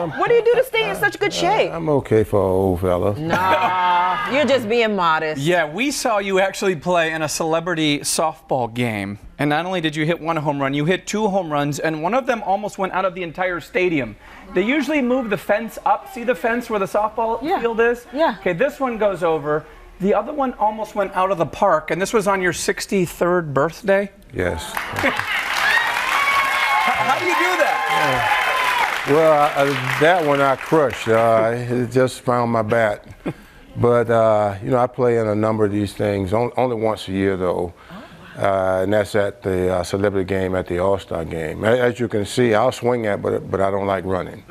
What do you do to stay in such good shape? I'm okay for an old fella. Nah, you're just being modest. Yeah, we saw you actually play in a celebrity softball game. And not only did you hit 1 home run, you hit 2 home runs, and one of them almost went out of the entire stadium. They usually move the fence up. See the fence where the softball field is? Yeah. Okay, this one goes over. The other one almost went out of the park, and this was on your 63rd birthday? Yes. How do you do that? Well, that one I crushed. It just found my bat. But, you know, I play in a number of these things, only once a year, though. And that's at the celebrity game at the All-Star game. As you can see, I'll swing at it, but I don't like running.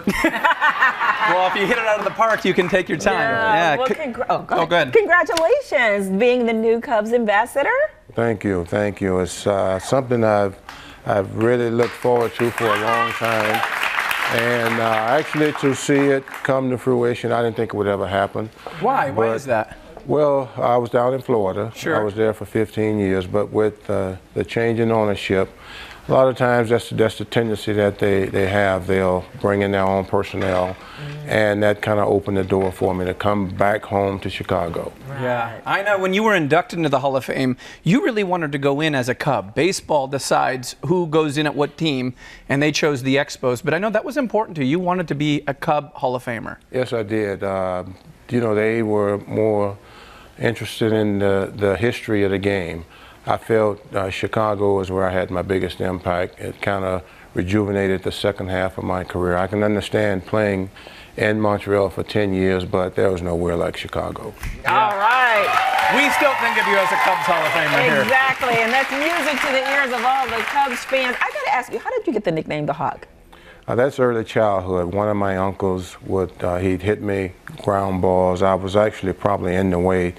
Well, if you hit it out of the park, you can take your time. Yeah. Well, go ahead. Congratulations, being the new Cubs ambassador. Thank you, thank you. It's something I've really looked forward to for a long time. And actually, to see it come to fruition, I didn't think it would ever happen. Why? Why is that? Well, I was down in Florida. Sure. I was there for 15 years, but with the change in ownership, a lot of times that's the tendency that they have. They'll bring in their own personnel, and that kind of opened the door for me to come back home to Chicago. Right. Yeah, I know when you were inducted into the Hall of Fame, you really wanted to go in as a Cub. Baseball decides who goes in at what team, and they chose the Expos, but I know that was important to you. You wanted to be a Cub Hall of Famer. Yes, I did. You know, they were more interested in the history of the game. I felt Chicago was where I had my biggest impact. It kind of rejuvenated the second half of my career. I can understand playing in Montreal for 10 years, but there was nowhere like Chicago. Yeah. All right. We still think of you as a Cubs Hall of Famer here. Exactly, and that's music to the ears of all the Cubs fans. I got to ask you, how did you get the nickname the Hawk? That's early childhood. One of my uncles he'd hit me ground balls. I was actually probably in the way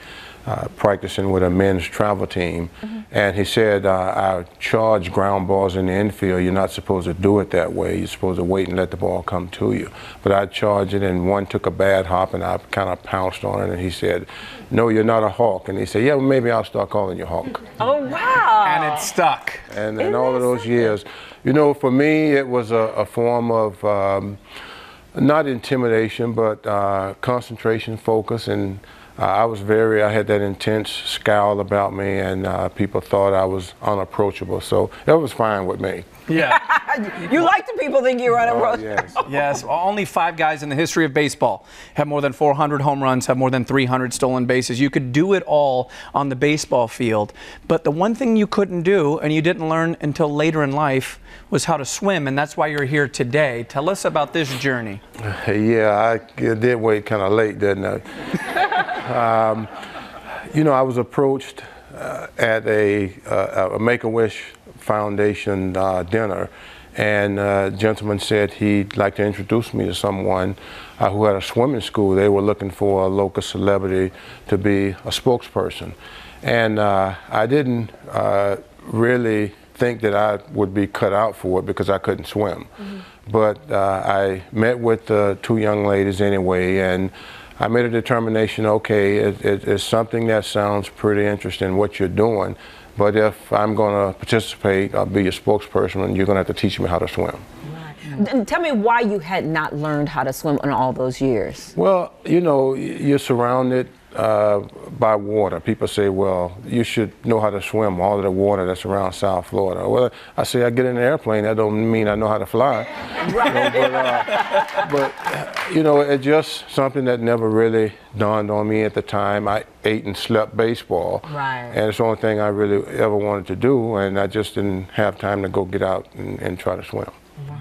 practicing with a men's travel team, and he said, I charge ground balls in the infield. You're not supposed to do it that way. You're supposed to wait and let the ball come to you. But I charged it, and one took a bad hop, and I kind of pounced on it, and he said, no, you're not a Hawk. And he said, yeah, well, maybe I'll start calling you Hawk. Oh, wow. And it stuck. And in all of those years, you know, for me, it was a form of not intimidation, but concentration, focus, and I had that intense scowl about me, and people thought I was unapproachable, so it was fine with me. Yeah. You like the people think you're unapproachable. Yes. Yes, only 5 guys in the history of baseball have more than 400 home runs, have more than 300 stolen bases. You could do it all on the baseball field, but the one thing you couldn't do, and you didn't learn until later in life, was how to swim, and that's why you're here today. Tell us about this journey. Yeah, I did wait kind of late, didn't I? You know, I was approached at a Make-A-Wish Foundation dinner, and a gentleman said he'd like to introduce me to someone who had a swimming school. They were looking for a local celebrity to be a spokesperson. And I didn't really think that I would be cut out for it because I couldn't swim. But I met with the 2 young ladies anyway, and I made a determination, okay, it's something that sounds pretty interesting, what you're doing, but if I'm going to participate, I'll be your spokesperson, and you're going to have to teach me how to swim. Right. Tell me why you had not learned how to swim in all those years. Well, you know, you're surrounded by water. People say, well, you should know how to swim all of the water that's around South Florida. Well, I say I get in an airplane, that don't mean I know how to fly. Right. You know, but you know, it's just something that never really dawned on me at the time. I ate and slept baseball. Right. And it's the only thing I really ever wanted to do, and I just didn't have time to go get out and try to swim.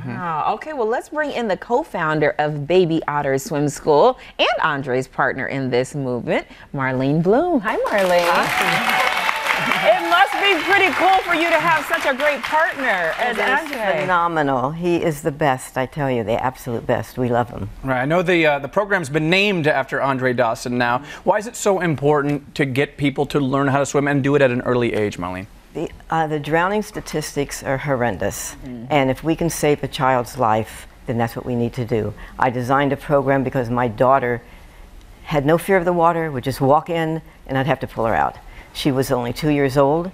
Wow. Okay, well, let's bring in the co-founder of Baby Otter Swim School and Andre's partner in this movement, Marlene Bloom. Hi, Marlene. Hi. It must be pretty cool for you to have such a great partner as Andre. Phenomenal. He is the best, I tell you, the absolute best. We love him. Right. I know the program's been named after Andre Dawson now. Why is it so important to get people to learn how to swim and do it at an early age, Marlene? The drowning statistics are horrendous, and if we can save a child's life, then that's what we need to do. I designed a program because my daughter had no fear of the water, would just walk in, and I'd have to pull her out. She was only 2 years old,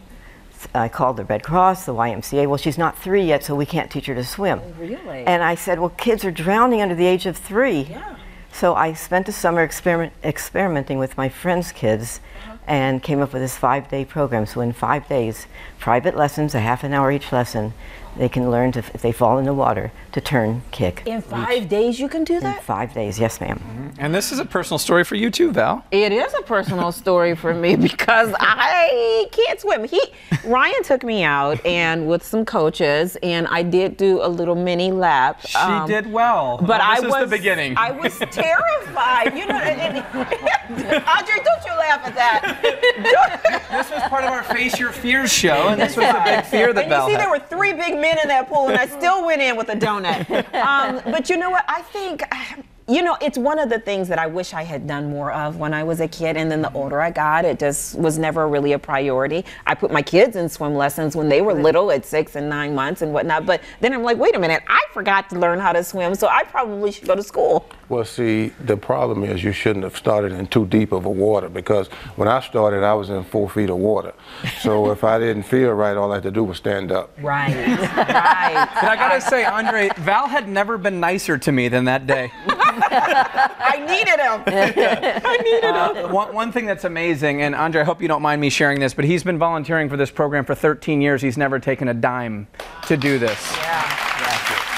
I called the Red Cross, the YMCA. Well, she's not 3 yet, so we can't teach her to swim. Oh, really? And I said, well, kids are drowning under the age of 3. Yeah. So I spent the summer experimenting with my friends' kids and came up with this 5-day program. So in 5 days, private lessons, a half an hour each lesson, they can learn to, if they fall in the water, to turn, kick. In 5 days you can do that? In 5 days, yes, ma'am. And this is a personal story for you too, Val. It is a personal story for me because I can't swim. Ryan took me out and with some coaches, and I did do a little mini lap. She did well. But this was the beginning. I was terrified. You know, Andre, don't you laugh at that. This was part of our Face Your Fears show, and this was a big fear that And Val you see, had. there were 3 big men in that pool, and I still went in with a donut. But you know what? I think, you know, it's one of the things that I wish I had done more of when I was a kid, and then the older I got, it just was never really a priority. I put my kids in swim lessons when they were little at 6 and 9 months and whatnot, but then I'm like, wait a minute, I forgot to learn how to swim, so I probably should go to school. Well, see, the problem is you shouldn't have started in too deep of a water, because when I started, I was in 4 feet of water. So if I didn't feel right, all I had to do was stand up. Right, right. But I gotta say, Andre, Val had never been nicer to me than that day. I needed him. I needed him. One thing that's amazing, and Andre, I hope you don't mind me sharing this, but he's been volunteering for this program for 13 years. He's never taken a dime to do this. Yeah.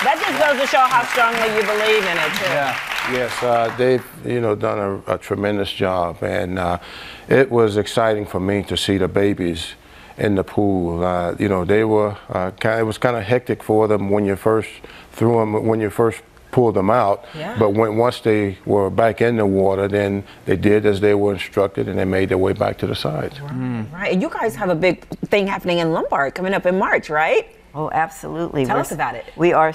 That just goes to show how strongly you believe in it, too. Yeah. Yes, they've, you know, done a tremendous job, and it was exciting for me to see the babies in the pool. You know, they were it was kind of hectic for them when you first threw them, when you first pulled them out. Yeah. But once they were back in the water, then they did as they were instructed, and they made their way back to the sides. Right. And you guys have a big thing happening in Lombard coming up in March, right? Oh, absolutely. Tell us about it. We are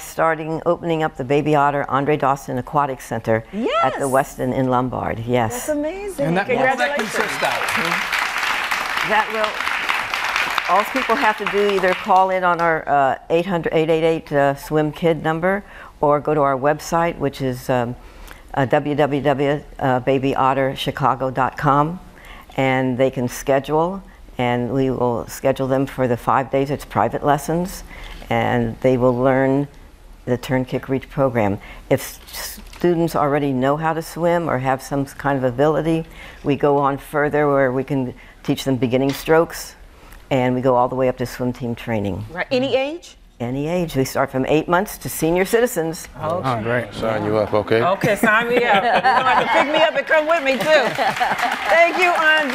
opening up the Baby Otter Andre Dawson Aquatic Center at the Westin in Lombard. Yes. That's amazing. And what will that Congratulations. consist of? That will, all people have to do, either call in on our 888 Swim Kid number, or go to our website, which is www.babyotterchicago.com, and they can schedule, and we will schedule them for the 5 days. It's private lessons, and they will learn the Turn, Kick, Reach program. If students already know how to swim or have some kind of ability, we go on further where we can teach them beginning strokes, and we go all the way up to swim team training. Right. Any age? Any age. We start from 8 months to senior citizens. Oh, great. Sign you up, okay? Okay, sign me up. You're going to have to pick me up and come with me, too. Thank you, Andre.